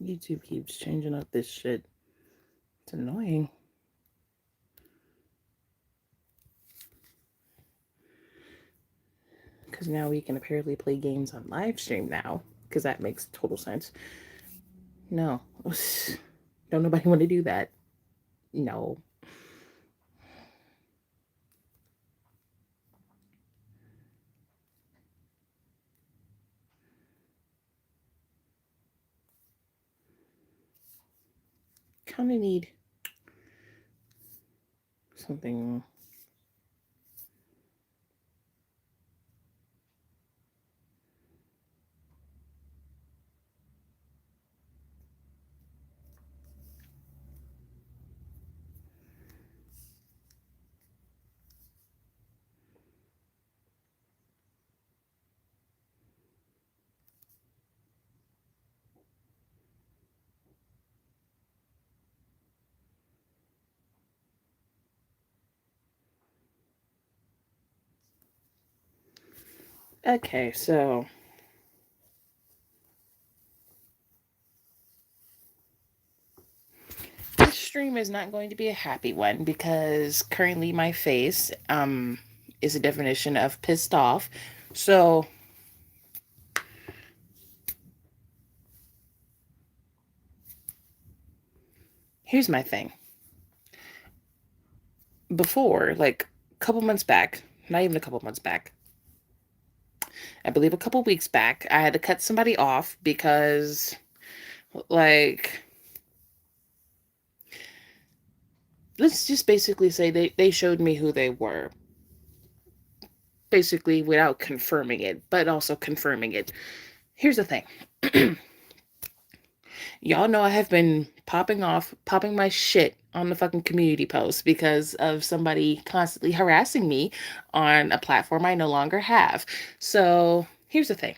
YouTube keeps changing up this shit. It's annoying. Because now we can apparently play games on live stream now. Because that makes total sense. No. Don't nobody want to do that. No. Kind of need something. Okay, so this stream is not going to be a happy one because currently my face is a definition of pissed off. So here's my thing. Before, like a couple months back, not even a couple months back, I believe a couple weeks back, I had to cut somebody off because, like, let's just basically say they showed me who they were. Basically, without confirming it, but also confirming it. Here's the thing. Y'all know I have been popping my shit on the fucking community post because of somebody constantly harassing me on a platform I no longer have. So here's the thing.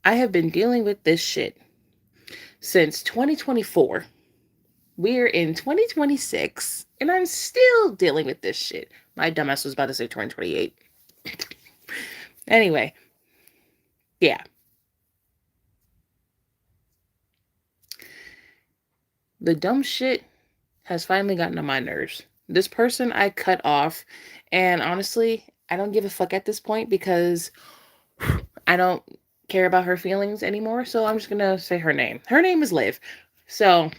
I have been dealing with this shit since 2024. We're in 2026 and I'm still dealing with this shit. My dumbass was about to say 2028. Anyway, yeah. The dumb shit has finally gotten on my nerves. This person I cut off, and honestly, I don't give a fuck at this point because I don't care about her feelings anymore, so I'm just gonna say her name. Her name is Liv. So,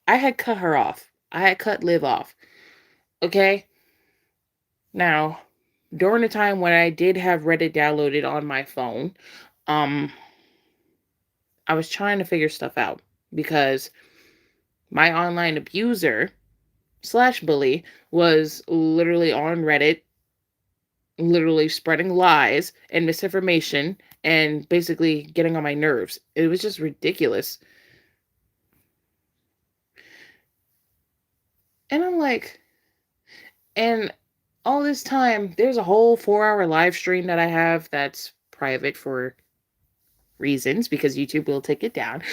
I had cut her off. I had cut Liv off. Okay? Now, during the time when I did have Reddit downloaded on my phone, um, I was trying to figure stuff out because my online abuser slash bully was literally on Reddit, literally spreading lies and misinformation and basically getting on my nerves. It was just ridiculous. And I'm like, and all this time, there's a whole 4-hour live stream that I have that's private for reasons because YouTube will take it down.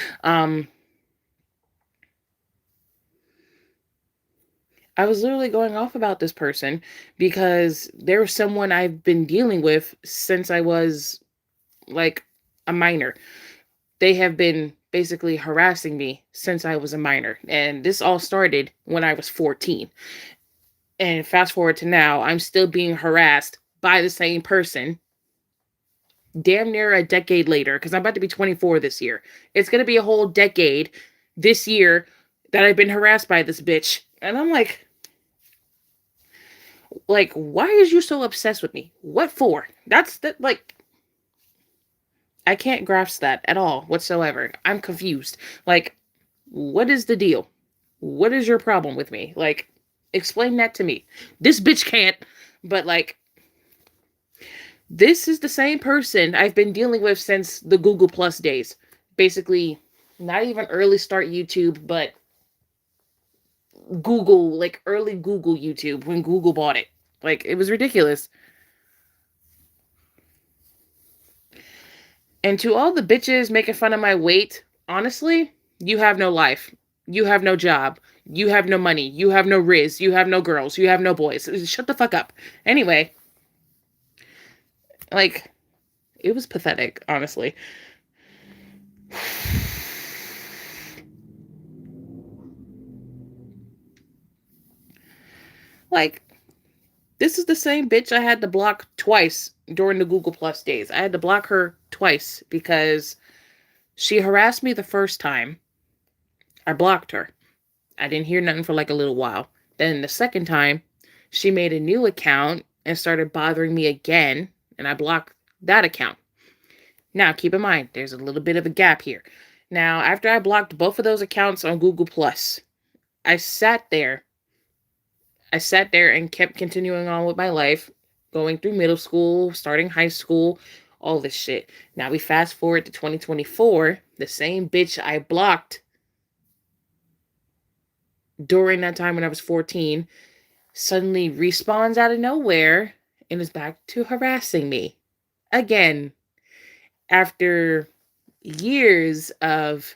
I was literally going off about this person because they're someone I've been dealing with since I was like a minor. They have been basically harassing me since I was a minor. And this all started when I was 14. And fast forward to now, I'm still being harassed by the same person damn near a decade later because I'm about to be 24 this year. It's going to be a whole decade this year that I've been harassed by this bitch. And I'm like, why is you so obsessed with me? What for? That's that, like, I can't grasp that at all whatsoever. I'm confused. Like, what is the deal? What is your problem with me? Like, explain that to me. This bitch can't, but like, this is the same person I've been dealing with since the Google Plus days. Basically, not even early start YouTube, but Google, like early Google YouTube when Google bought it. Like, it was ridiculous. And to all the bitches making fun of my weight, honestly, you have no life. You have no job. You have no money. You have no riz. You have no girls. You have no boys. Shut the fuck up. Anyway, like, it was pathetic, honestly. Like, this is the same bitch I had to block twice during the Google Plus days. I had to block her twice because she harassed me the first time. I blocked her. I didn't hear nothing for like a little while. Then the second time, she made a new account and started bothering me again, and I blocked that account. Now, keep in mind, there's a little bit of a gap here. Now, after I blocked both of those accounts on Google Plus, I sat there. I sat there and kept continuing on with my life, going through middle school, starting high school, all this shit. Now we fast forward to 2024, the same bitch I blocked during that time when I was 14 suddenly respawns out of nowhere and is back to harassing me again after years of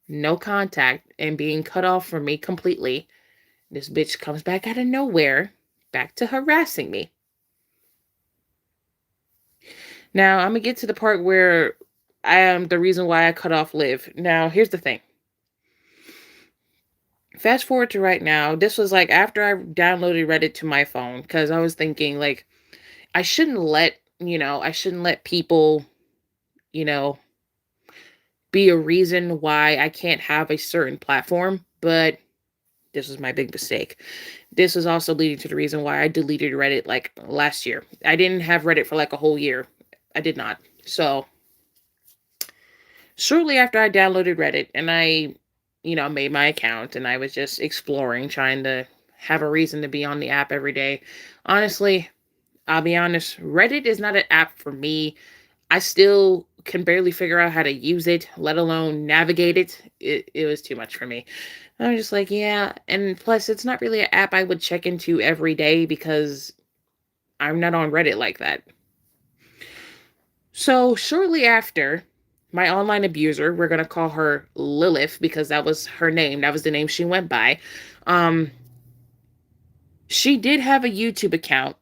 no contact and being cut off from me completely. This bitch comes back out of nowhere, back to harassing me. Now, I'm going to get to the part where I am the reason why I cut off Liv. Now, here's the thing. Fast forward to right now. This was like after I downloaded Reddit to my phone because I was thinking, like, I shouldn't let people, you know, be a reason why I can't have a certain platform. But this was my big mistake. This was also leading to the reason why I deleted Reddit like last year. I didn't have Reddit for like a whole year. I did not. So shortly after I downloaded Reddit and I, made my account and I was just exploring, trying to have a reason to be on the app every day. Honestly, I'll be honest, Reddit is not an app for me. I still can barely figure out how to use it, let alone navigate it. It was too much for me. I'm just like, yeah. And plus, it's not really an app I would check into every day because I'm not on Reddit like that. So shortly after, my online abuser, we're going to call her Lilith because that was her name. That was the name she went by. She did have a YouTube account.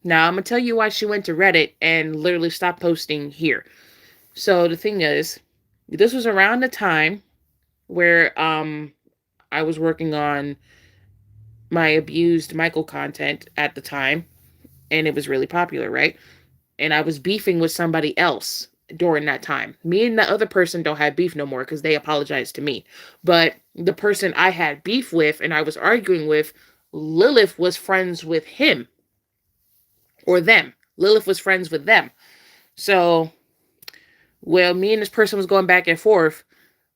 Now, I'm going to tell you why she went to Reddit and literally stopped posting here. So the thing is, this was around the time where I was working on my abused Michael content at the time, and it was really popular, right? And I was beefing with somebody else during that time. Me and the other person don't have beef no more because they apologized to me. But the person I had beef with and I was arguing with, Lilith was friends with him or them. Lilith was friends with them. So, well, me and this person was going back and forth.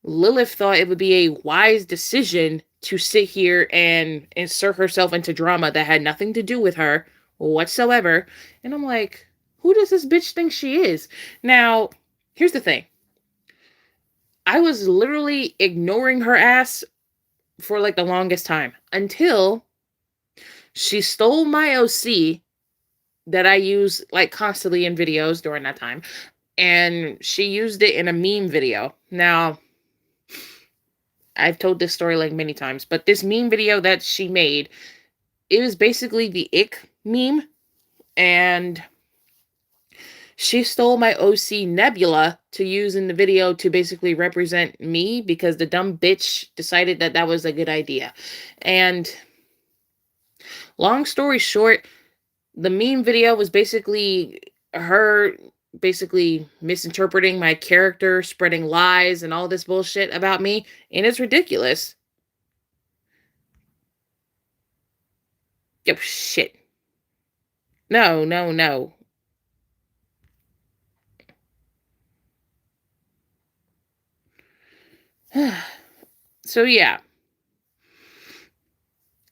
Lilith thought it would be a wise decision to sit here and insert herself into drama that had nothing to do with her whatsoever. And I'm like, who does this bitch think she is? Now, here's the thing. I was literally ignoring her ass for like the longest time until she stole my OC that I use like constantly in videos during that time. And she used it in a meme video. Now, I've told this story like many times, but this meme video that she made, it was basically the ick meme. And she stole my OC Nebula to use in the video to basically represent me because the dumb bitch decided that that was a good idea. And long story short, the meme video was basically her misinterpreting my character, spreading lies and all this bullshit about me, and it's ridiculous. Yep, shit. No, no, no. So yeah.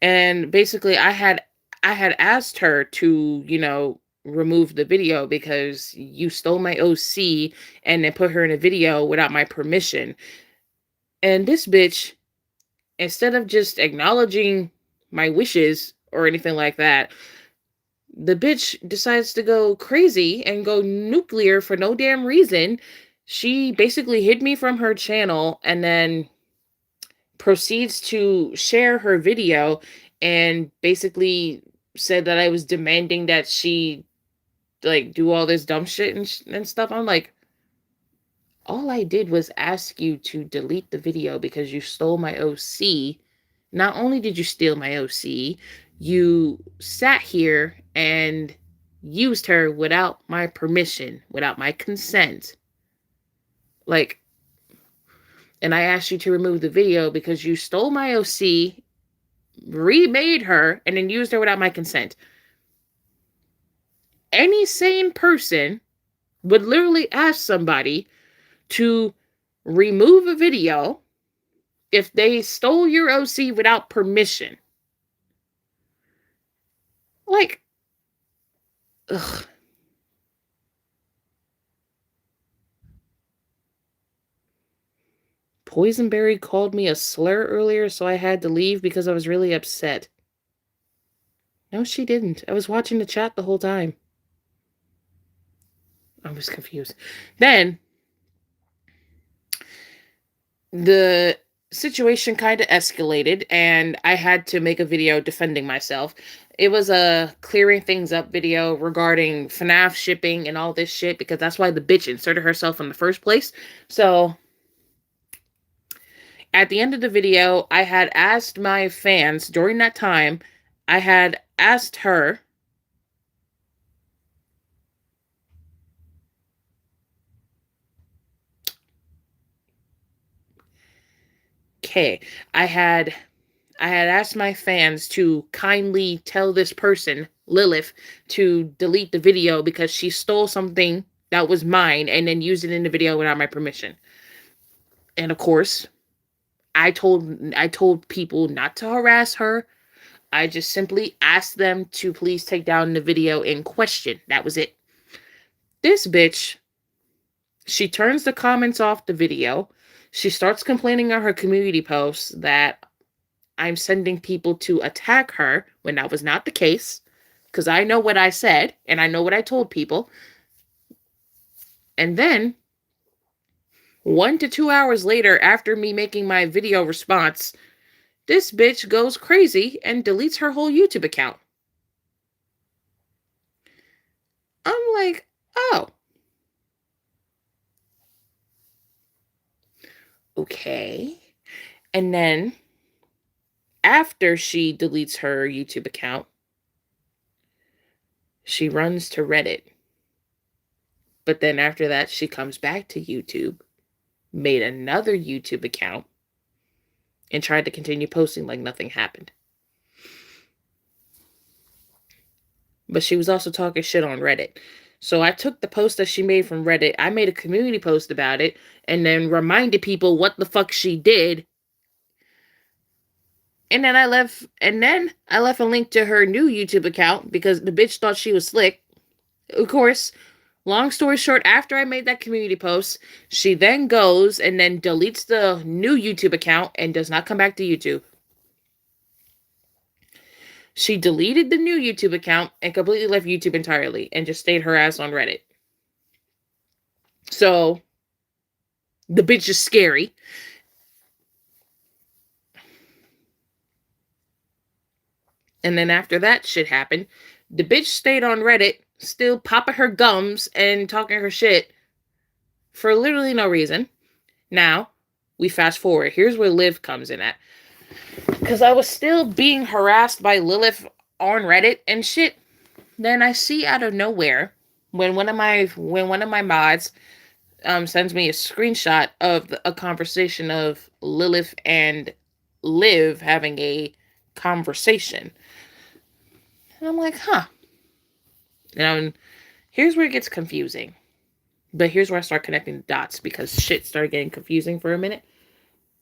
And basically I had asked her to, remove the video because you stole my OC and then put her in a video without my permission. And this bitch, instead of just acknowledging my wishes or anything like that, the bitch decides to go crazy and go nuclear for no damn reason. She basically hid me from her channel and then proceeds to share her video and basically said that I was demanding that she like do all this dumb shit and stuff. I'm like, all I did was ask you to delete the video because you stole my OC. Not only did you steal my OC, You sat here and used her without my permission, without my consent. Like, and I asked you to remove the video because you stole my OC, remade her, and then used her without my consent. Any sane person would literally ask somebody to remove a video if they stole your OC without permission. Like, ugh. Poisonberry called me a slur earlier, so I had to leave because I was really upset. No, she didn't. I was watching the chat the whole time. I was confused. Then, the situation kind of escalated, and I had to make a video defending myself. It was a clearing things up video regarding FNAF shipping and all this shit, because that's why the bitch inserted herself in the first place. So, at the end of the video, I had asked my fans during that time, I had asked her, okay, I had asked my fans to kindly tell this person, Lilith, to delete the video because she stole something that was mine and then used it in the video without my permission. And of course, I told people not to harass her. I just simply asked them to please take down the video in question. That was it. This bitch, she turns the comments off the video. She starts complaining on her community posts that I'm sending people to attack her when that was not the case. Because I know what I said and I know what I told people. And then 1 to 2 hours later, after me making my video response, this bitch goes crazy and deletes her whole YouTube account. I'm like, oh. Okay. And then after she deletes her YouTube account, she runs to Reddit. But then after that, she comes back to YouTube, made another YouTube account, and tried to continue posting like nothing happened. But she was also talking shit on Reddit. So I took the post that she made from Reddit, I made a community post about it, and then reminded people what the fuck she did. And then I left a link to her new YouTube account because the bitch thought she was slick. Of course, long story short, after I made that community post, she then goes and then deletes the new YouTube account and does not come back to YouTube. She deleted the new YouTube account and completely left YouTube entirely and just stayed her ass on Reddit. So, the bitch is scary. And then after that shit happened, the bitch stayed on Reddit, still popping her gums and talking her shit for literally no reason. Now, we fast forward. Here's where Liv comes in at. Because I was still being harassed by Lilith on Reddit and shit. Then I see out of nowhere when one of my mods sends me a screenshot of a conversation of Lilith and Liv having a conversation. And I'm like, huh. And here's where it gets confusing. But here's where I start connecting the dots because shit started getting confusing for a minute.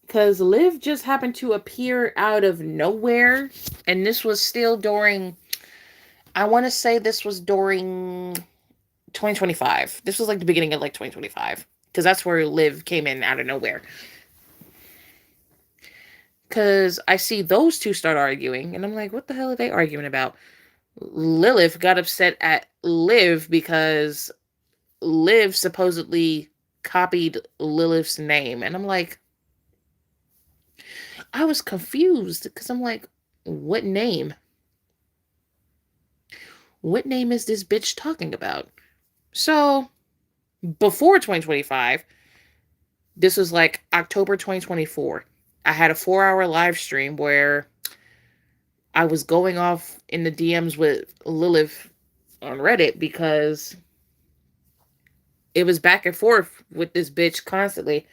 Because Liv just happened to appear out of nowhere. And this was still during, I want to say this was during 2025. This was like the beginning of like 2025. Because that's where Liv came in out of nowhere. Because I see those two start arguing. And I'm like, what the hell are they arguing about? Lilith got upset at Liv because Liv supposedly copied Lilith's name. And I'm like, I was confused because I'm like, what name? What name is this bitch talking about? So, before 2025, this was like October 2024. I had a 4-hour live stream where I was going off in the DMs with Lilith on Reddit because it was back and forth with this bitch constantly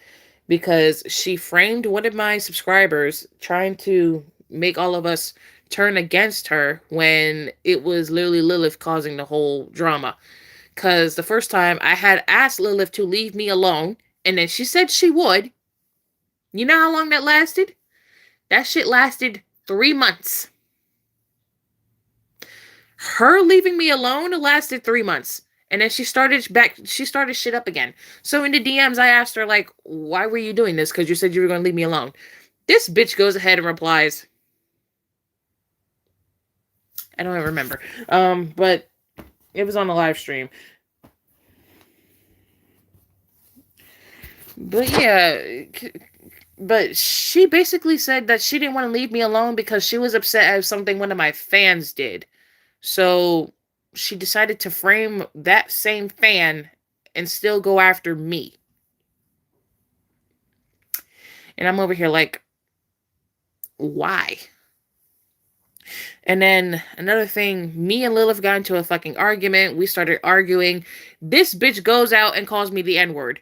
because she framed one of my subscribers trying to make all of us turn against her when it was literally Lilith causing the whole drama. Because the first time I had asked Lilith to leave me alone, and then she said she would. You know how long that lasted? That shit lasted 3 months. Her leaving me alone lasted 3 months. And then she started shit up again. So in the DMs, I asked her, like, why were you doing this? Because you said you were going to leave me alone. This bitch goes ahead and replies, I don't even remember. But it was on the live stream. But yeah, but she basically said that she didn't want to leave me alone because she was upset at something one of my fans did. So she decided to frame that same fan and still go after me. And I'm over here like, why? And then another thing, me and Lilith got into a fucking argument. We started arguing. This bitch goes out and calls me the N-word.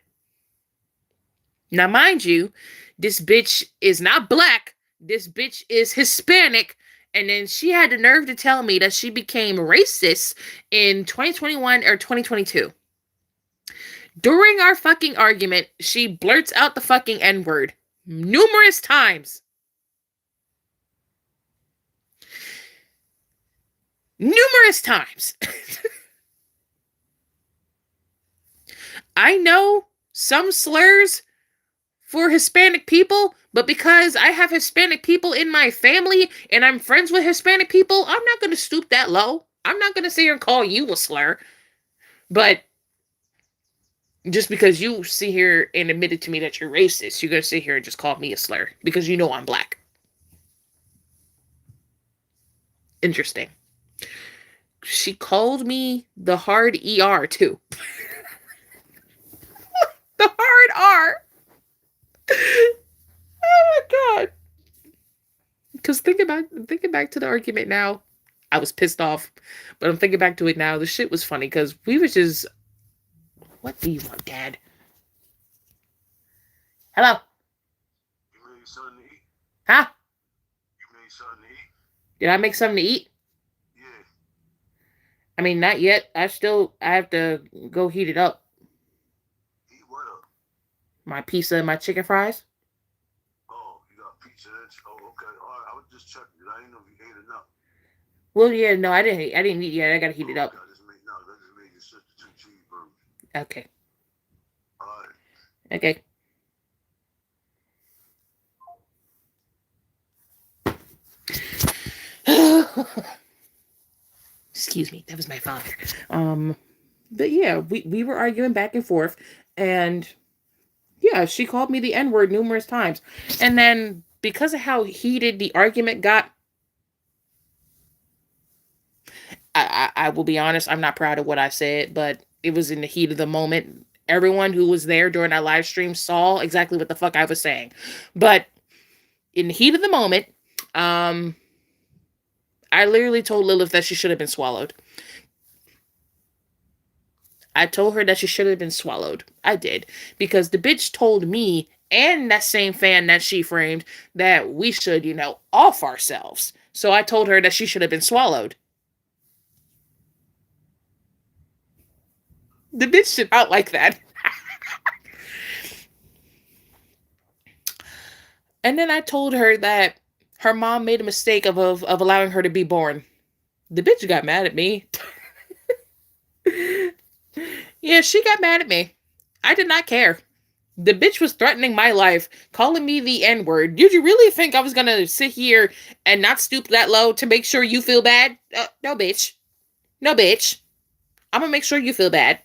Now, mind you, this bitch is not black. This bitch is Hispanic. And then she had the nerve to tell me that she became racist in 2021 or 2022. During our fucking argument, she blurts out the fucking N-word numerous times. Numerous times. I know some slurs for Hispanic people, but because I have Hispanic people in my family and I'm friends with Hispanic people, I'm not going to stoop that low. I'm not going to sit here and call you a slur. But just because you sit here and admitted to me that you're racist, you're going to sit here and just call me a slur because you know I'm black. Interesting. She called me the hard ER too. The hard R. Oh my god. Because thinking back to the argument now, I was pissed off. But I'm thinking back to it now. The shit was funny because we was just, what do you want, Dad? Hello? You made something to eat? Huh? You made something to eat? Did I make something to eat? Yeah. I mean, not yet. I have to go heat it up. Eat what up? My pizza and my chicken fries. Oh, you got pizza and oh, okay. All right, I was just checking it. I didn't know if you ate enough. Well, yeah, no, I didn't eat yet. I gotta heat it up. Okay, I just made your sister 2 cheeseburgers. Okay. All right. Okay. Excuse me, that was my father. But yeah, we were arguing back and forth, and yeah, she called me the N-word numerous times. And then because of how heated the argument got, I will be honest, I'm not proud of what I said, but it was in the heat of the moment. Everyone who was there during that live stream saw exactly what the fuck I was saying. But in the heat of the moment, I literally told Lilith that she should have been swallowed. I told her that she should have been swallowed. I did. Because the bitch told me and that same fan that she framed that we should, off ourselves. So I told her that she should have been swallowed. The bitch did not like that. And then I told her that her mom made a mistake of allowing her to be born. The bitch got mad at me. Yeah, she got mad at me. I did not care. The bitch was threatening my life, calling me the N-word. Did you really think I was gonna sit here and not stoop that low to make sure you feel bad? No, bitch. No, bitch. I'm gonna make sure you feel bad.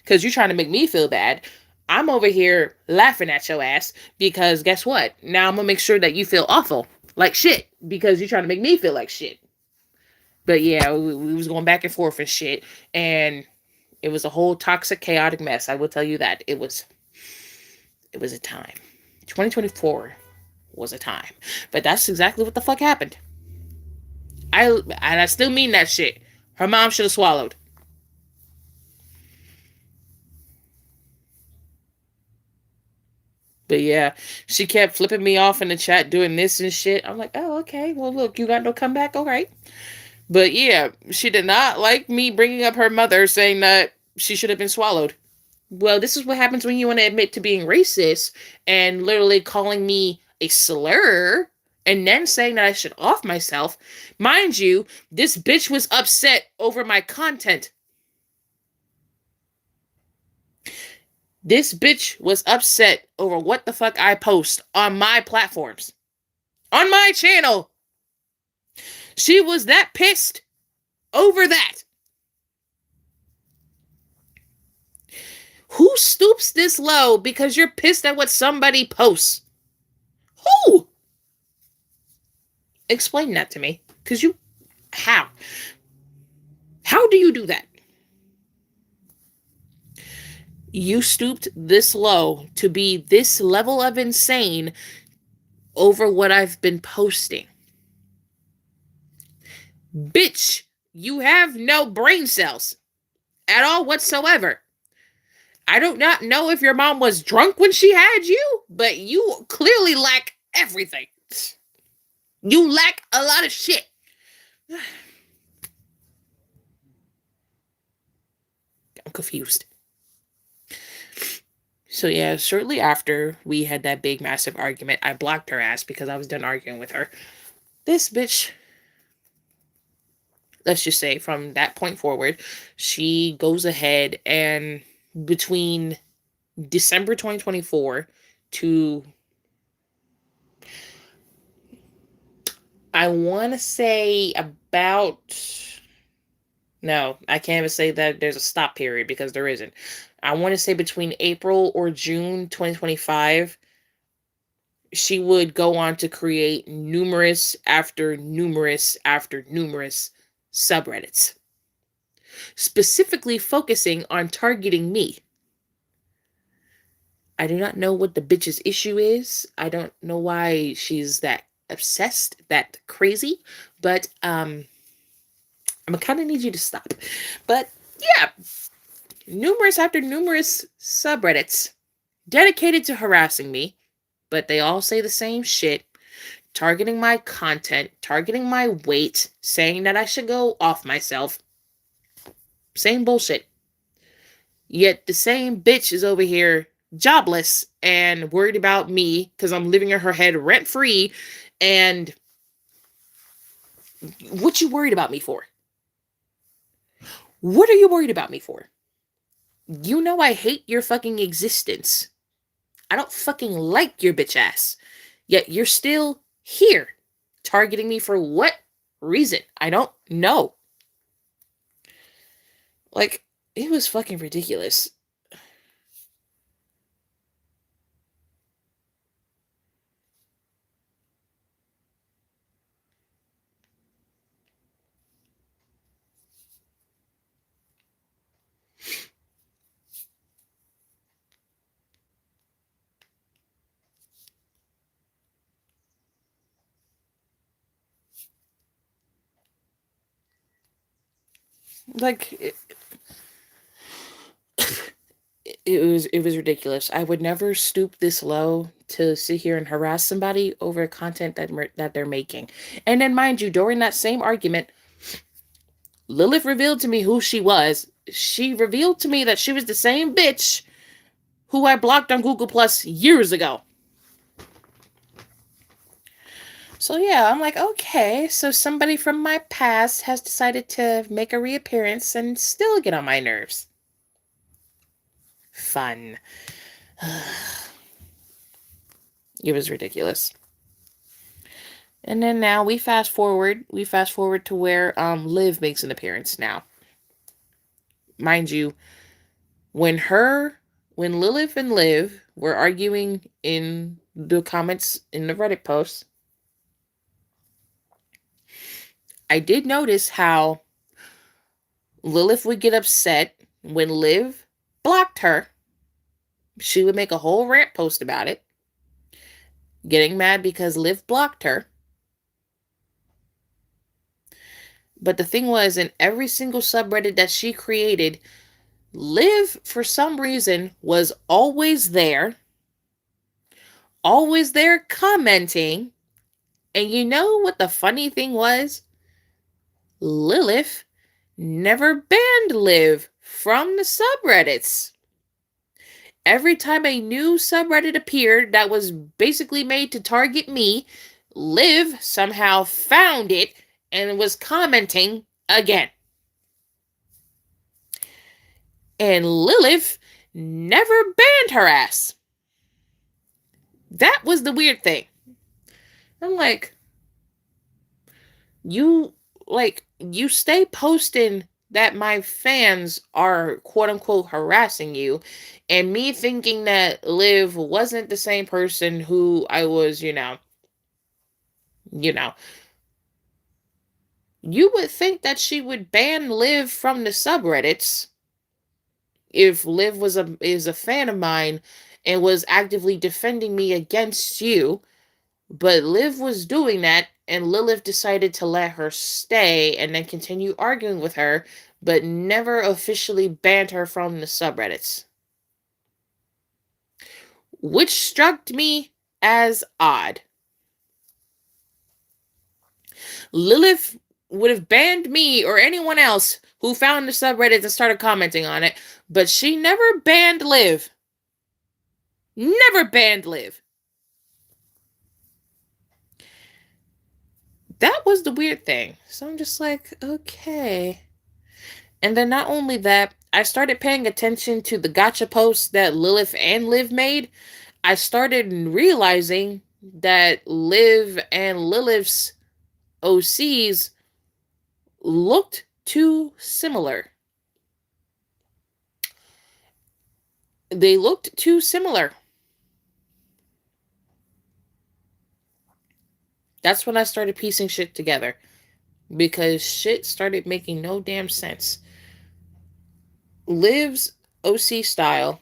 Because you're trying to make me feel bad. I'm over here laughing at your ass because guess what? Now I'm gonna make sure that you feel awful. Like shit. Because you're trying to make me feel like shit. But yeah, we was going back and forth and shit. And it was a whole toxic, chaotic mess. I will tell you that. It was a time. 2024 was a time. But that's exactly what the fuck happened. I still mean that shit. Her mom should have swallowed. But yeah, she kept flipping me off in the chat doing this and shit. I'm like, oh, okay. Well, look, you got no comeback? All right. But yeah, she did not like me bringing up her mother saying that she should have been swallowed. Well, this is what happens when you want to admit to being racist and literally calling me a slur and then saying that I should off myself. Mind you, this bitch was upset over my content. This bitch was upset over what the fuck I post on my platforms. On my channel. She was that pissed over that. Who stoops this low because you're pissed at what somebody posts? Who? Explain that to me. Because you. How? How do you do that? You stooped this low to be this level of insane over what I've been posting. Bitch, you have no brain cells at all whatsoever. I do not know if your mom was drunk when she had you, but you clearly lack everything. You lack a lot of shit. I'm confused. So yeah, shortly after we had that big massive argument, I blocked her ass because I was done arguing with her. This bitch, let's just say from that point forward, she goes ahead and between December 2024 to I want to say about no, I can't even say that there's a stop period because there isn't. I want to say between April or June 2025, she would go on to create numerous after numerous after numerous subreddits, specifically focusing on targeting me. I do not know what the bitch's issue is. I don't know why she's that obsessed, that crazy, but I'm gonna kind of need you to stop. But yeah, numerous after numerous subreddits dedicated to harassing me, but they all say the same shit, targeting my content, targeting my weight, saying that I should go off myself. Same bullshit. Yet the same bitch is over here jobless and worried about me because I'm living in her head rent free. And what you worried about me for? What are you worried about me for? You know I hate your fucking existence. I don't fucking like your bitch ass. Yet you're still here. Targeting me for what reason? I don't know. Like, it was fucking ridiculous. Like, it was ridiculous. I would never stoop this low to sit here and harass somebody over content that they're making. And then mind you, during that same argument, Lilith revealed to me who she was. She revealed to me that she was the same bitch who I blocked on Google Plus years ago. So yeah, I'm like, okay, so somebody from my past has decided to make a reappearance and still get on my nerves. Fun. It was ridiculous. And then now we fast forward to where Liv makes an appearance now. Mind you, when her when Lilith and Liv were arguing in the comments in the Reddit post, I did notice how Lilith would get upset when Liv blocked her. She would make a whole rant post about it, getting mad because Liv blocked her. But the thing was, in every single subreddit that she created, Liv, for some reason, was always there commenting. And you know what the funny thing was? Lilith never banned Liv from the subreddits. Every time a new subreddit appeared that was basically made to target me, Liv somehow found it and was commenting again. And Lilith never banned her ass. That was the weird thing. I'm like, you you stay posting that my fans are quote unquote harassing you, and me thinking that Liv wasn't the same person who I was, you know you would think that she would ban Liv from the subreddits if Liv is a fan of mine and was actively defending me against you. But Liv was doing that, and Lilith decided to let her stay and then continue arguing with her, but never officially banned her from the subreddits. Which struck me as odd. Lilith would have banned me or anyone else who found the subreddit and started commenting on it, but she never banned Liv. Never banned Liv. That was the weird thing. So I'm just like, okay. And then not only that, I started paying attention to the gotcha posts that Lilith and Liv made. I started realizing that Liv and Lilith's OCs looked too similar. They looked too similar. That's when I started piecing shit together. Because shit started making no damn sense. Liv's OC style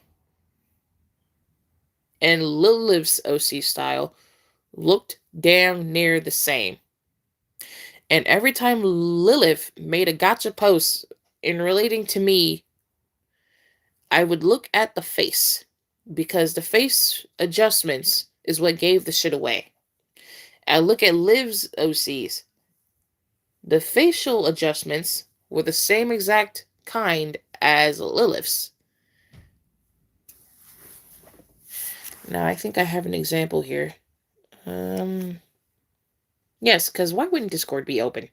and Lilith's OC style looked damn near the same. And every time Lilith made a gotcha post in relating to me, I would look at the face because the face adjustments is what gave the shit away. I look at Liv's OCs. The facial adjustments were the same exact kind as Lilith's. Now, I think I have an example here. Yes, because why wouldn't Discord be open?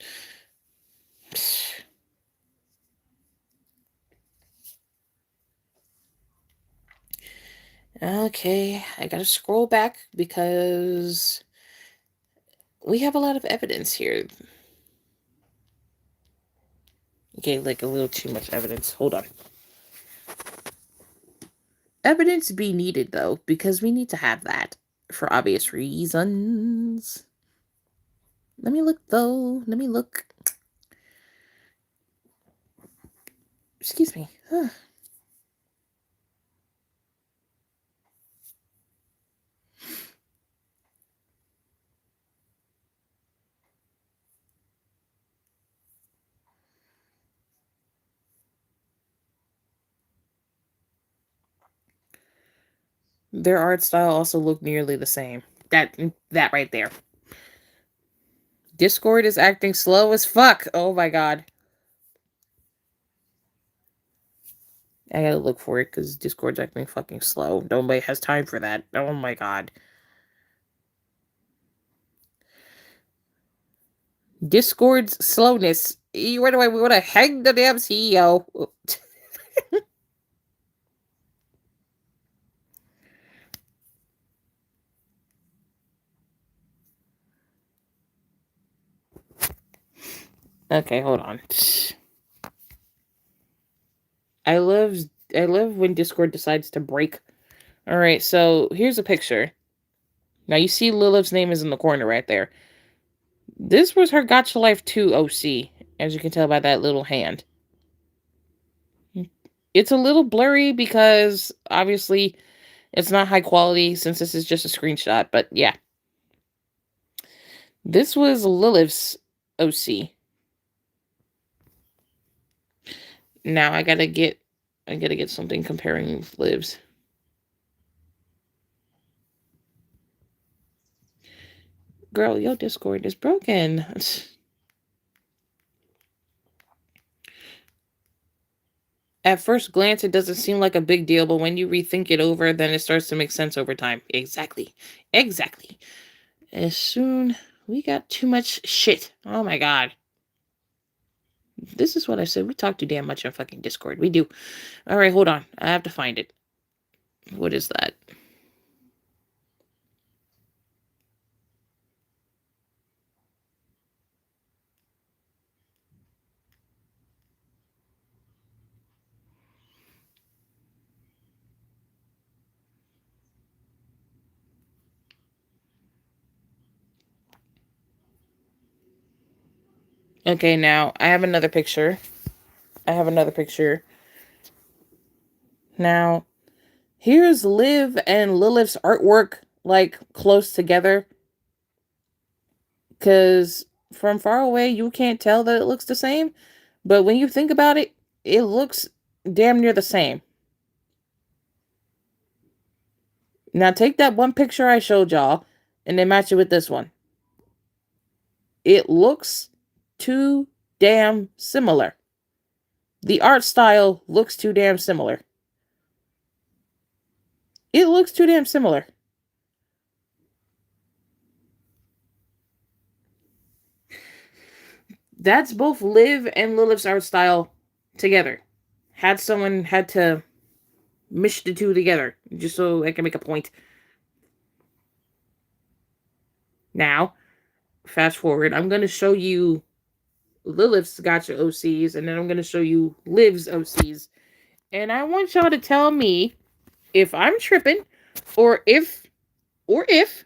Okay, I gotta scroll back because we have a lot of evidence here. Okay, like a little too much evidence. Hold on. Evidence be needed though, because we need to have that for obvious reasons. Let me look though. Let me look. Excuse me. Their art style also looked nearly the same. That right there. Discord is acting slow as fuck. Oh my god. I gotta look for it because Discord's acting fucking slow. Nobody has time for that. Oh my god. Discord's slowness. Where do I want to hang the damn CEO? Okay, hold on. I love I love when Discord decides to break. All right, so here's a picture. Now you see Lilith's name is in the corner right there. This was her Gotcha Life 2 OC, as you can tell by that little hand. It's a little blurry because obviously it's not high quality since this is just a screenshot, but yeah. This was Lilith's OC. Now I gotta get something comparing lives. Girl, your Discord is broken. At first glance, it doesn't seem like a big deal, but when you rethink it over, then it starts to make sense over time. Exactly. Exactly. As soon we got too much shit. Oh my god. This is what I said. We talk too damn much on fucking Discord. We do. Alright, hold on. I have to find it. What is that? Okay, now I have another picture. I have another picture. Now, here's Liv and Lilith's artwork like close together. Because from far away, you can't tell that it looks the same. But when you think about it, it looks damn near the same. Now, take that one picture I showed y'all and then match it with this one. It looks too damn similar. The art style looks too damn similar. It looks too damn similar. That's both Liv and Lilith's art style together. Someone had to mish the two together just so I can make a point. Now, fast forward, I'm going to show you Lilith's gotcha OCs, and then I'm going to show you Liv's OCs. And I want y'all to tell me if I'm tripping, or or if,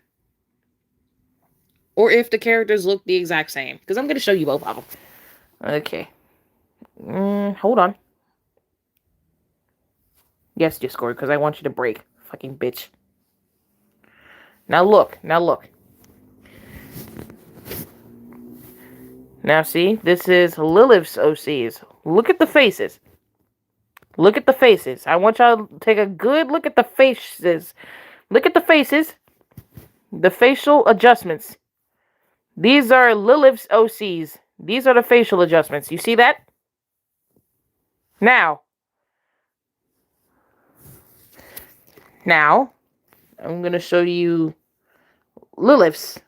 if the characters look the exact same. Because I'm going to show you both of them. Okay. Hold on. Yes, Discord, because I want you to break. Fucking bitch. Now look. Now see, this is Lilith's OCs. Look at the faces. Look at the faces. I want y'all to take a good look at the faces. Look at the faces. The facial adjustments. These are Lilith's OCs. These are the facial adjustments. You see that? Now, I'm going to show you Lilith's.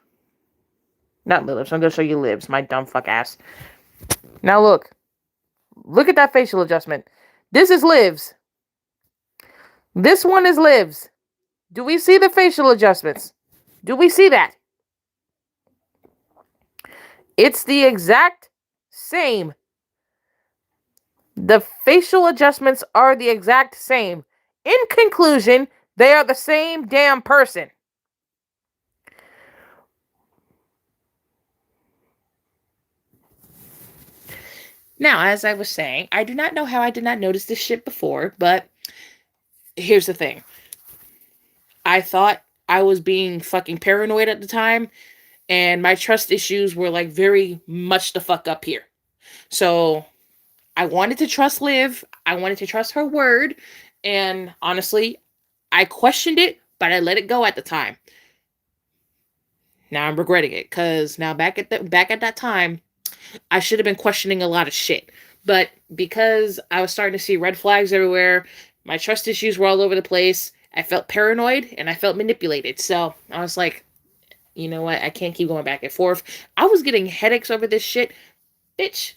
Not Lilith's. I'm going to show you Liv's. My dumb fuck ass. Now look. Look at that facial adjustment. This is Liv's. This one is Liv's. Do we see the facial adjustments? Do we see that? It's the exact same. The facial adjustments are the exact same. In conclusion, they are the same damn person. Now, as I was saying, I do not know how I did not notice this shit before, but here's the thing. I thought I was being fucking paranoid at the time, and my trust issues were like very much the fuck up here. So I wanted to trust Liv. I wanted to trust her word. And honestly, I questioned it, but I let it go at the time. Now I'm regretting it because now back at that time, I should have been questioning a lot of shit. But because I was starting to see red flags everywhere, my trust issues were all over the place. I felt paranoid and I felt manipulated. So I was like, you know what? I can't keep going back and forth. I was getting headaches over this shit. Bitch,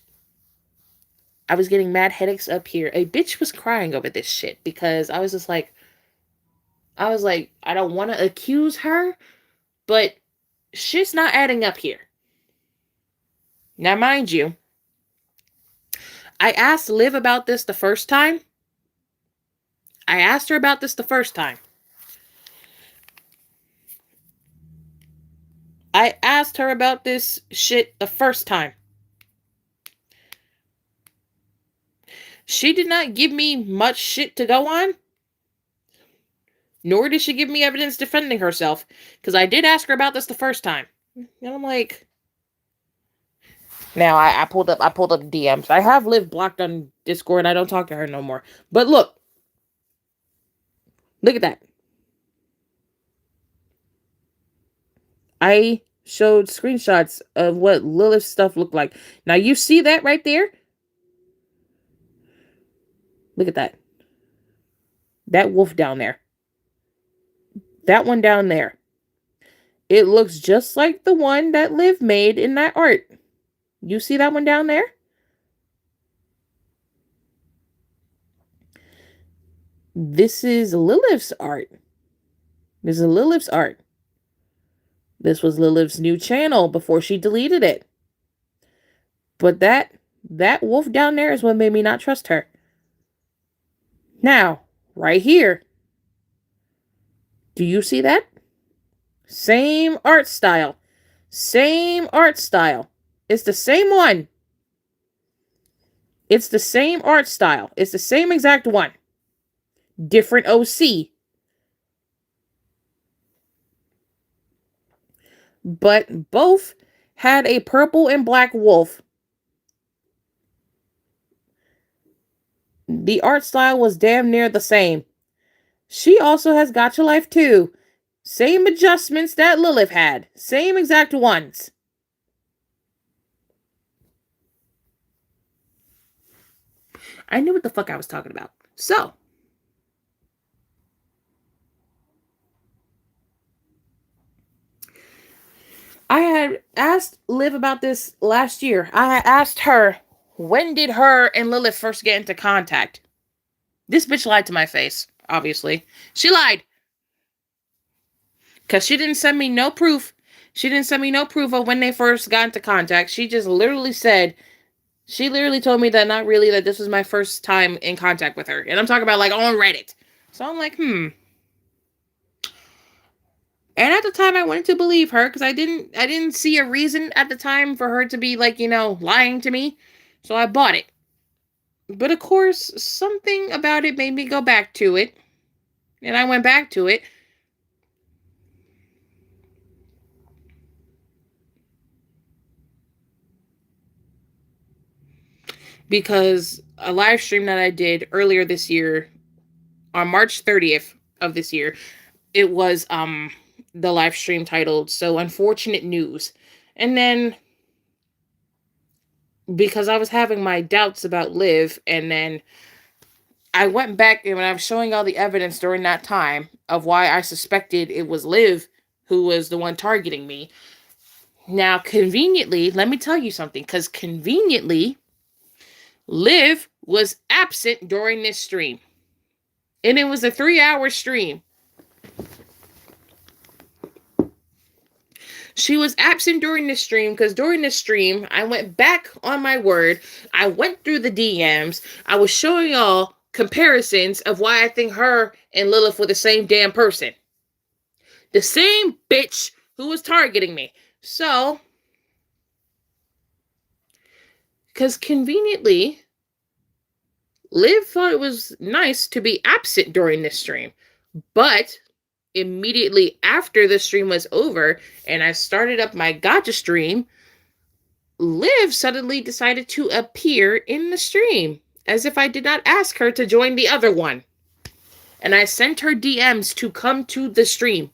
I was getting mad headaches up here. A bitch was crying over this shit because I was just like, I don't want to accuse her, but shit's not adding up here. Now, mind you, I asked Liv about this the first time. I asked her about this the first time. I asked her about this shit the first time. She did not give me much shit to go on. Nor did she give me evidence defending herself. Because I did ask her about this the first time. And I'm like, Now I pulled up DMs. I have Liv blocked on Discord. I don't talk to her no more. But look at that. I showed screenshots of what Lilith's stuff looked like. Now you see that right there? Look at that. That wolf down there. That one down there. It looks just like the one that Liv made in that art. You see that one down there? This is Lilith's art. This is Lilith's art. This was Lilith's new channel before she deleted it. But that wolf down there is what made me not trust her. Now, right here. Do you see that? Same art style. Same art style. It's the same one. It's the same art style. It's the same exact one. Different OC. But both had a purple and black wolf. The art style was damn near the same. She also has Gotcha Life too. Same adjustments that Lilith had. Same exact ones. I knew what the fuck I was talking about. So, I had asked Liv about this last year. I had asked her, when did her and Lilith first get into contact? This bitch lied to my face, obviously. She lied. Because she didn't send me no proof. She didn't send me no proof of when they first got into contact. She just literally said, she literally told me that not really, that this was my first time in contact with her. And I'm talking about like on Reddit. So I'm like, And at the time I wanted to believe her because I didn't see a reason at the time for her to be like, lying to me. So I bought it. But of course, something about it made me go back to it. And I went back to it. Because a live stream that I did earlier this year, on March 30th of this year, it was the live stream titled "So Unfortunate News." And then because I was having my doubts about Liv, and then I went back and when I was showing all the evidence during that time of why I suspected it was Liv who was the one targeting me. Now, conveniently, let me tell you something, because conveniently, Liv was absent during this stream. And it was a 3-hour stream. She was absent during the stream because during the stream, I went back on my word. I went through the DMs. I was showing y'all comparisons of why I think her and Lilith were the same damn person. The same bitch who was targeting me. So, because conveniently, Liv thought it was nice to be absent during this stream. But immediately after the stream was over and I started up my gotcha stream, Liv suddenly decided to appear in the stream as if I did not ask her to join the other one. And I sent her DMs to come to the stream.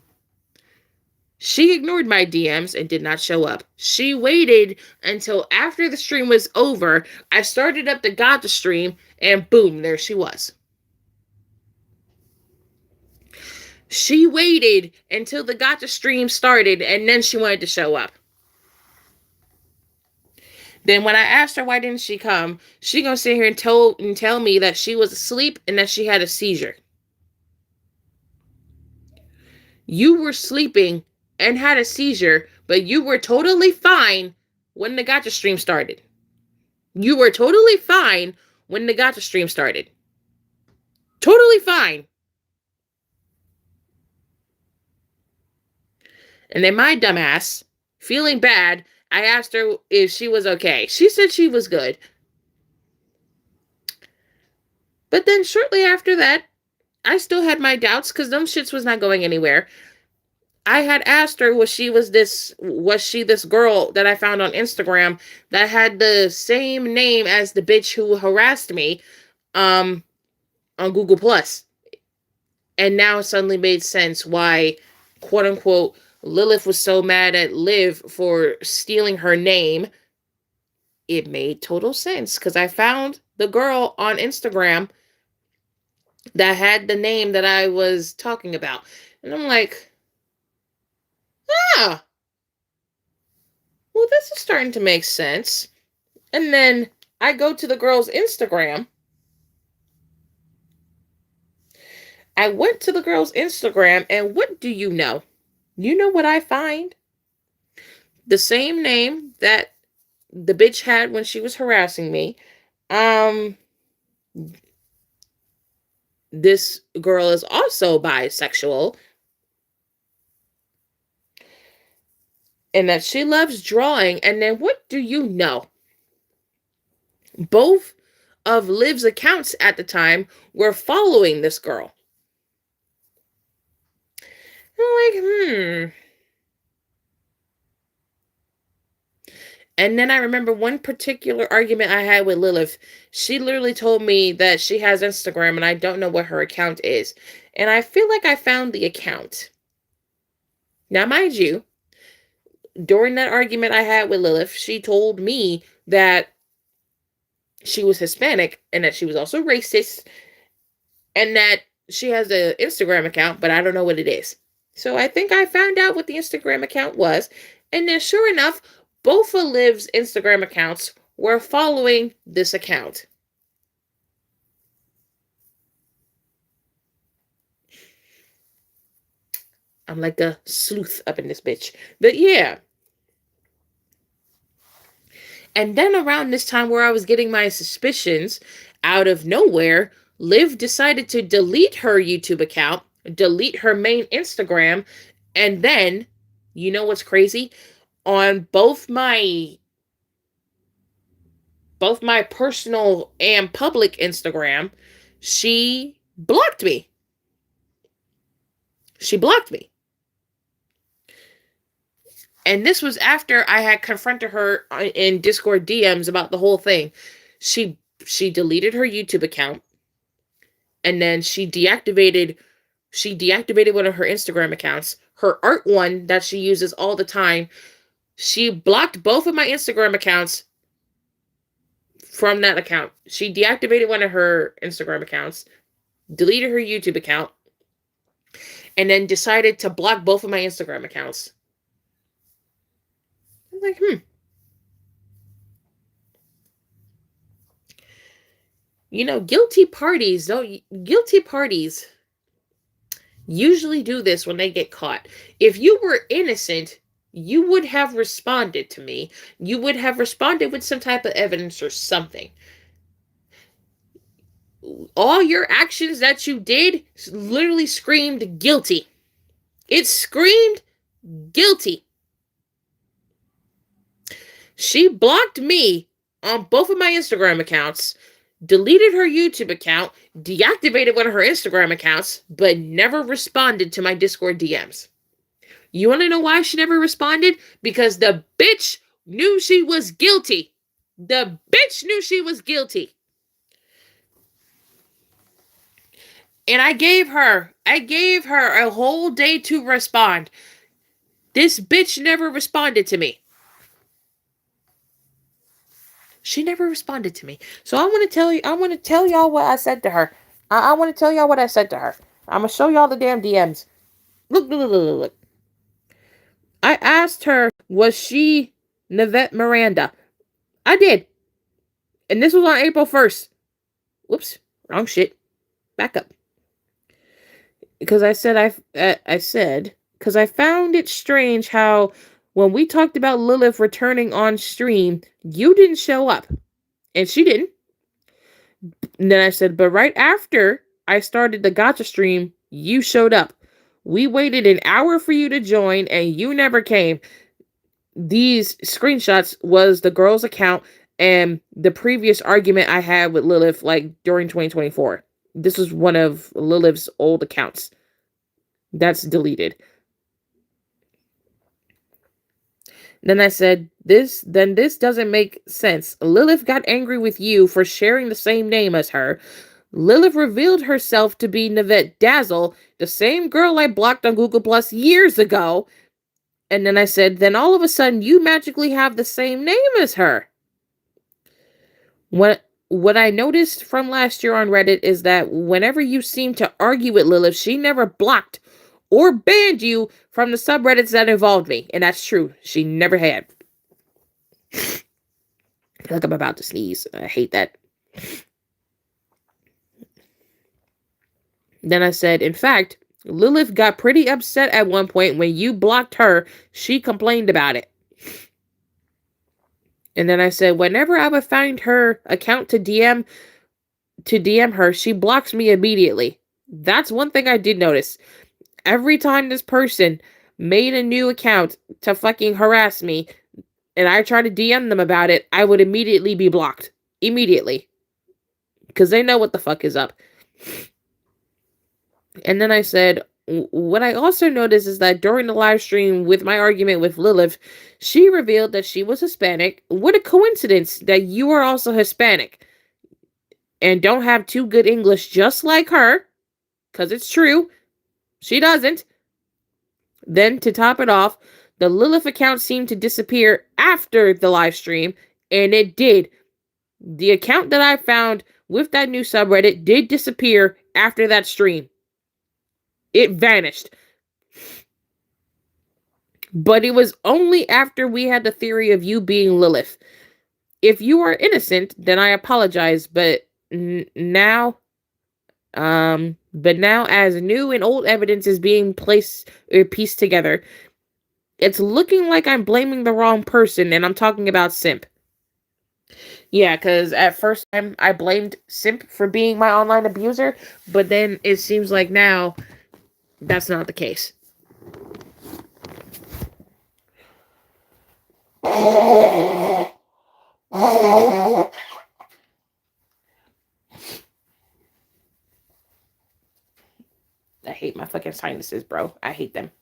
She ignored my DMs and did not show up. She waited until after the stream was over. I started up the gotcha stream and boom, there she was. She waited until the gotcha stream started and then she wanted to show up. Then when I asked her why didn't she come, she gonna sit here and tell me that she was asleep and that she had a seizure. You were sleeping and had a seizure, but you were totally fine when the gotcha stream started. You were totally fine when the gotcha stream started. Totally fine. And then my dumbass, feeling bad, I asked her if she was okay. She said she was good. But then shortly after that, I still had my doubts because them shits was not going anywhere. I had asked her, was she this girl that I found on Instagram that had the same name as the bitch who harassed me um on Google Plus. And now it suddenly made sense why, quote unquote, Lilith was so mad at Liv for stealing her name. It made total sense because I found the girl on Instagram that had the name that I was talking about. And I'm like, ah, well, this is starting to make sense. And then I go to the girl's Instagram. I went to the girl's Instagram, and what do you know? You know what I find? The same name that the bitch had when she was harassing me. Um, this girl is also bisexual, and that she loves drawing. And then what do you know? Both of Liv's accounts at the time were following this girl. I'm like, And then I remember one particular argument I had with Lilith. She literally told me that she has Instagram and I don't know what her account is. And I feel like I found the account. Now, mind you, during that argument I had with Lilith, she told me that she was Hispanic and that she was also racist and that she has an Instagram account, but I don't know what it is. So I think I found out what the Instagram account was. And then, sure enough, both of Liv's Instagram accounts were following this account. I'm like a sleuth up in this bitch. But yeah. And then around this time where I was getting my suspicions, out of nowhere, Liv decided to delete her YouTube account, delete her main Instagram, and then, you know what's crazy? On both my personal and public Instagram, she blocked me. She blocked me. And this was after I had confronted her in Discord DMs about the whole thing. She deleted her YouTube account, and then she deactivated one of her Instagram accounts. Her art one that she uses all the time. She blocked both of my Instagram accounts from that account. She deactivated one of her Instagram accounts, deleted her YouTube account, and then decided to block both of my Instagram accounts. I'm like, guilty parties usually do this when they get caught. If you were innocent, you would have responded to me. You would have responded with some type of evidence or something. All your actions that you did literally screamed guilty. It screamed guilty. She blocked me on both of my Instagram accounts, deleted her YouTube account, deactivated one of her Instagram accounts, but never responded to my Discord DMs. You want to know why she never responded? Because the bitch knew she was guilty. The bitch knew she was guilty. And I gave her a whole day to respond. This bitch never responded to me. She never responded to me. So I want to tell y'all what I said to her. I want to tell y'all what I said to her. I'm going to show y'all the damn DMs. Look. I asked her, was she Nivette Miranda? I did. And this was on April 1st. Whoops, wrong shit. Back up. Because I said, because I found it strange how when we talked about Lilith returning on stream, you didn't show up. And she didn't. And then I said, but right after I started the gotcha stream, you showed up. We waited an hour for you to join and you never came. These screenshots was the girl's account and the previous argument I had with Lilith, like during 2024. This was one of Lilith's old accounts. That's deleted. Then I said, this doesn't make sense. Lilith got angry with you for sharing the same name as her. Lilith revealed herself to be Navette Dazzle, the same girl I blocked on Google Plus years ago. And then I said, then all of a sudden you magically have the same name as her. What I noticed from last year on Reddit is that whenever you seem to argue with Lilith, she never blocked or banned you from the subreddits that involved me. And that's true. She never had. I feel like I'm about to sneeze. I hate that. Then I said, in fact, Lilith got pretty upset at one point when you blocked her. She complained about it. And then I said, whenever I would find her account to DM her, she blocks me immediately. That's one thing I did notice. Every time this person made a new account to fucking harass me and I tried to DM them about it, I would immediately be blocked. Immediately. Because they know what the fuck is up. And then I said, what I also noticed is that during the live stream with my argument with Lilith, she revealed that she was Hispanic. What a coincidence that you are also Hispanic and don't have too good English just like her, because it's true. She doesn't. Then, to top it off, the Lilith account seemed to disappear after the live stream, and it did. The account that I found with that new subreddit did disappear after that stream. It vanished. But it was only after we had the theory of you being Lilith. If you are innocent, then I apologize, but now as new and old evidence is being placed or pieced together, it's looking like I'm blaming the wrong person, and I'm talking about Simp. Yeah, because at first time I blamed Simp for being my online abuser, but then it seems like now that's not the case. I hate my fucking sinuses, bro. I hate them.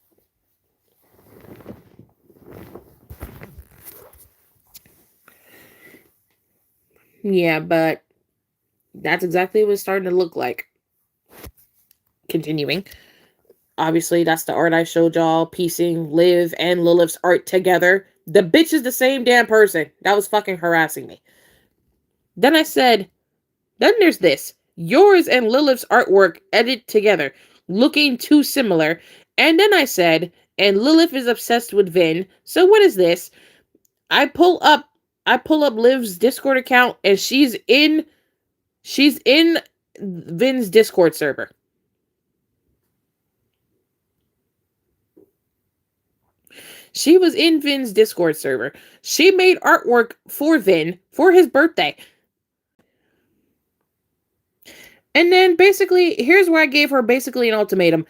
Yeah, but that's exactly what it's starting to look like. Continuing. Obviously, that's the art I showed y'all, piecing Liv and Lilith's art together. The bitch is the same damn person. That was fucking harassing me. Then I said, then there's this. Yours and Lilith's artwork edited together, looking too similar. And then I said, and Lilith is obsessed with Vin. So what is this? I pull up Liv's Discord account and she's in Vin's Discord server. She was in Vin's Discord server. She made artwork for Vin for his birthday. And then basically, here's where I gave her basically an ultimatum.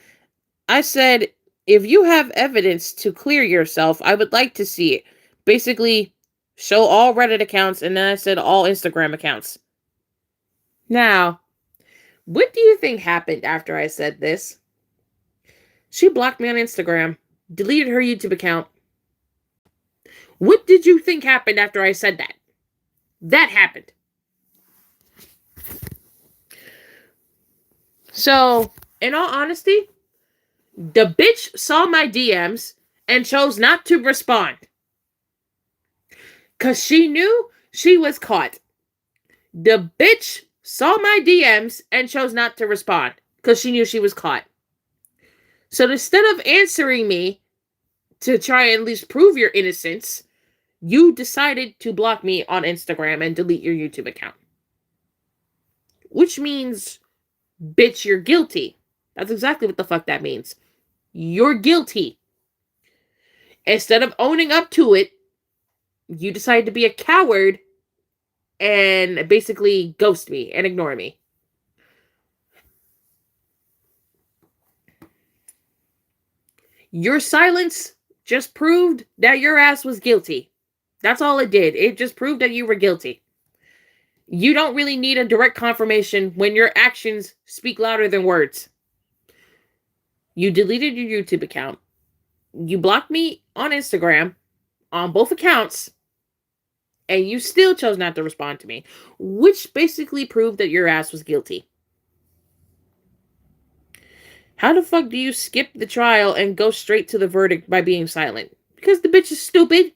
I said, if you have evidence to clear yourself, I would like to see it. Basically, show all Reddit accounts, and then I said all Instagram accounts. Now, what do you think happened after I said this? She blocked me on Instagram, deleted her YouTube account. What did you think happened after I said that? That happened. So, in all honesty, the bitch saw my DMs and chose not to respond. Because she knew she was caught. The bitch saw my DMs and chose not to respond. Because she knew she was caught. So instead of answering me to try and at least prove your innocence, you decided to block me on Instagram and delete your YouTube account. Which means, bitch, you're guilty. That's exactly what the fuck that means. You're guilty. Instead of owning up to it, you decided to be a coward and basically ghost me and ignore me. Your silence just proved that your ass was guilty. That's all it did. It just proved that you were guilty. You don't really need a direct confirmation when your actions speak louder than words. You deleted your YouTube account. You blocked me on Instagram. on both accounts, and you still chose not to respond to me, which basically proved that your ass was guilty. How the fuck do you skip the trial and go straight to the verdict by being silent? Because the bitch is stupid.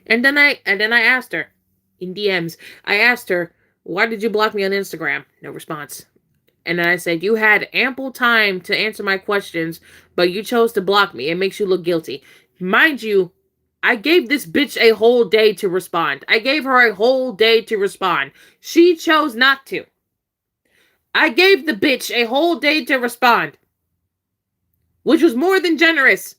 And then I asked her in DMs. I asked her, "Why did you block me on Instagram?" No response. And then I said, "You had ample time to answer my questions, but you chose to block me. It makes you look guilty." Mind you, I gave this bitch a whole day to respond. I gave her a whole day to respond. She chose not to. I gave the bitch a whole day to respond, which was more than generous.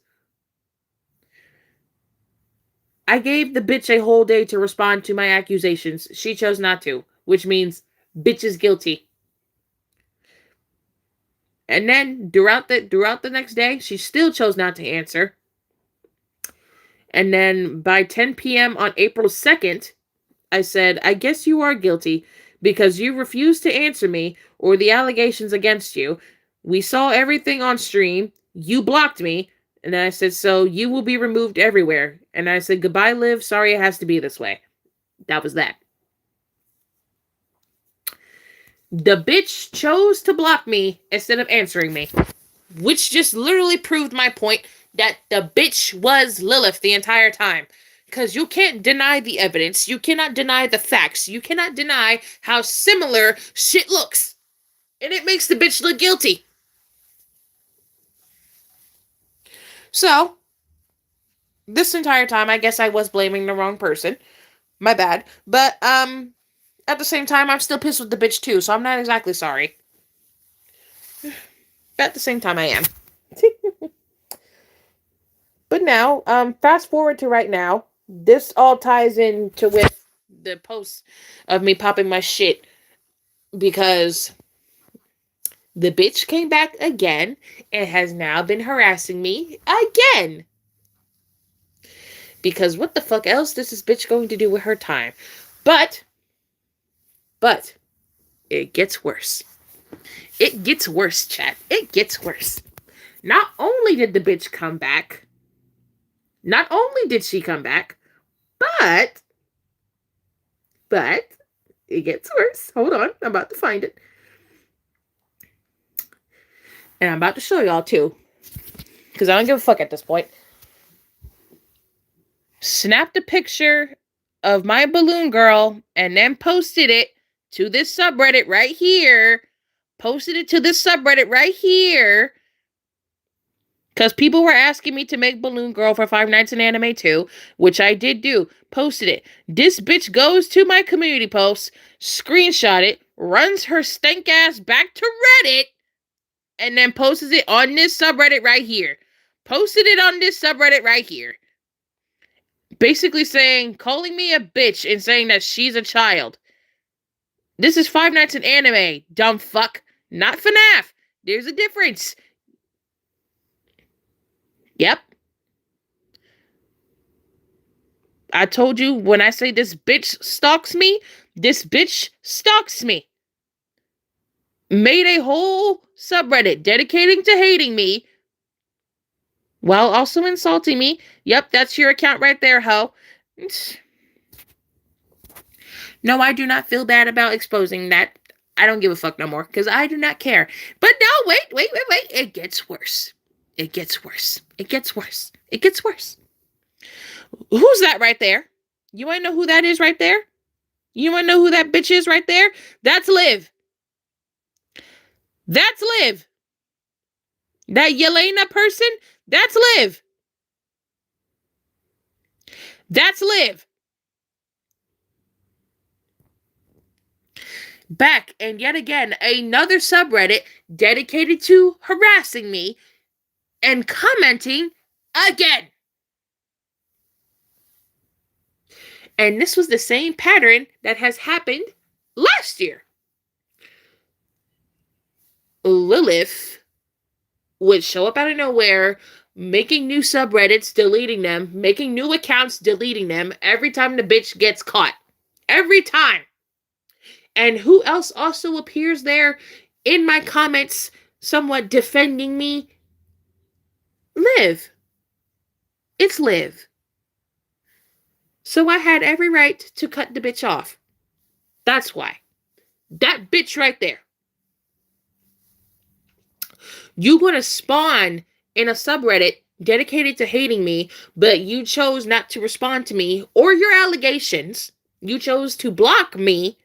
I gave the bitch a whole day to respond to my accusations. She chose not to, which means bitch is guilty. And then throughout the next day, she still chose not to answer. And then by 10 p.m. on April 2nd, I said, "I guess you are guilty because you refused to answer me or the allegations against you. We saw everything on stream. You blocked me." And then I said, "So you will be removed everywhere." And I said, "Goodbye, Liv. Sorry it has to be this way." That was that. The bitch chose to block me instead of answering me, which just literally proved my point that the bitch was Lilith the entire time. Because you can't deny the evidence. You cannot deny the facts. You cannot deny how similar shit looks. And it makes the bitch look guilty. So, this entire time, I guess I was blaming the wrong person. My bad. But, at the same time, I'm still pissed with the bitch too, so I'm not exactly sorry. But at the same time, I am. But now, fast forward to right now. This all ties into with the post of me popping my shit because the bitch came back again and has now been harassing me again. Because what the fuck else is this bitch going to do with her time? But it gets worse. It gets worse, chat. It gets worse. Not only did the bitch come back, not only did she come back, but it gets worse. Hold on, I'm about to find it. And I'm about to show y'all too. Because I don't give a fuck at this point. Snapped a picture of my balloon girl and then posted it to this subreddit right here. Posted it to this subreddit right here. Because people were asking me to make Balloon Girl for Five Nights in Anime 2, which I did do. Posted it. This bitch goes to my community post, screenshot it, runs her stank ass back to Reddit, and then posts it on this subreddit right here. Posted it on this subreddit right here. Basically saying, calling me a bitch and saying that she's a child. This is Five Nights in Anime, dumb fuck. Not FNAF. There's a difference. Yep. I told you when I say this bitch stalks me, this bitch stalks me. Made a whole subreddit dedicating to hating me while also insulting me. Yep, that's your account right there, ho. No, I do not feel bad about exposing that. I don't give a fuck no more because I do not care. But no, wait. It gets worse. It gets worse. It gets worse. It gets worse. Who's that right there? You want to know who that is right there? You want to know who that bitch is right there? That's Liv. That's Liv. That Yelena person, that's Liv. That's Liv. Back and yet again, another subreddit dedicated to harassing me and commenting again. And this was the same pattern that has happened last year. Lilith would show up out of nowhere, making new subreddits, deleting them, making new accounts, deleting them every time the bitch gets caught. Every time. And who else also appears there in my comments, somewhat defending me? Live. It's Live. So I had every right to cut the bitch off. That's why. That bitch right there. You want to spawn in a subreddit dedicated to hating me, but you chose not to respond to me or your allegations. You chose to block me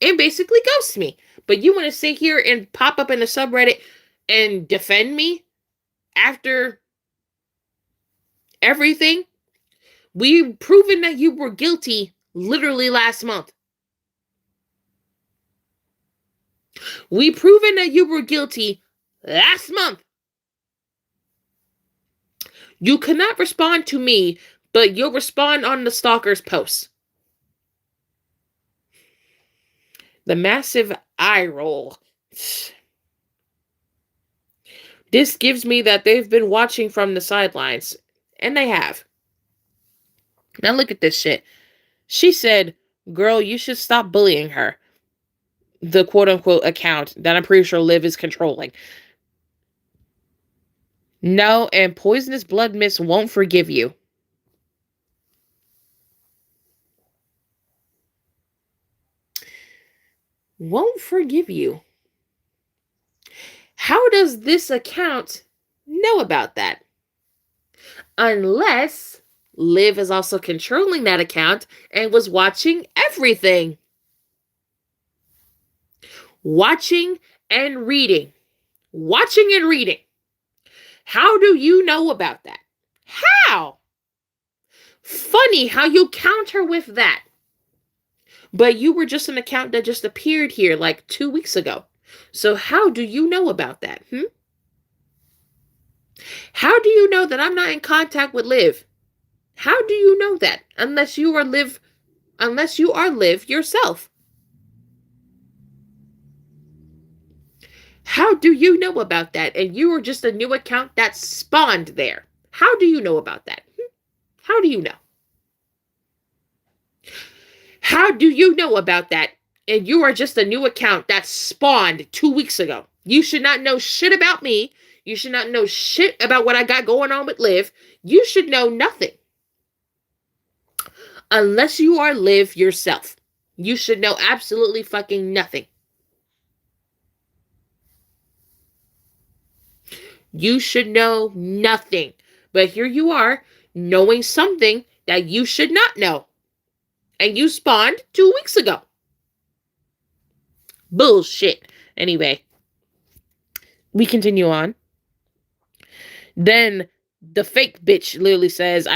and basically ghost me. But you want to sit here and pop up in the subreddit and defend me after everything? We've proven that you were guilty literally last month. We've proven that you were guilty last month. You cannot respond to me, but you'll respond on the stalker's posts. The massive eye roll. This gives me that they've been watching from the sidelines. And they have. Now look at this shit. She said, girl, you should stop bullying her. The quote-unquote account that I'm pretty sure Liv is controlling. No, and Poisonous Blood Mist won't forgive you. Won't forgive you. How does this account know about that? Unless Liv is also controlling that account and was watching everything. Watching and reading. Watching and reading. How do you know about that? How? Funny how you counter with that. But you were just an account that just appeared here like 2 weeks ago. So how do you know about that? How do you know that I'm not in contact with Liv? How do you know that? Unless you are Liv yourself. How do you know about that? And you are just a new account that spawned there. How do you know about that? How do you know? How do you know about that? And you are just a new account that spawned 2 weeks ago. You should not know shit about me. You should not know shit about what I got going on with Liv. You should know nothing. Unless you are Liv yourself. You should know absolutely fucking nothing. You should know nothing. But here you are, knowing something that you should not know. And you spawned 2 weeks ago. Bullshit. Anyway, we continue on. Then the fake bitch literally says, I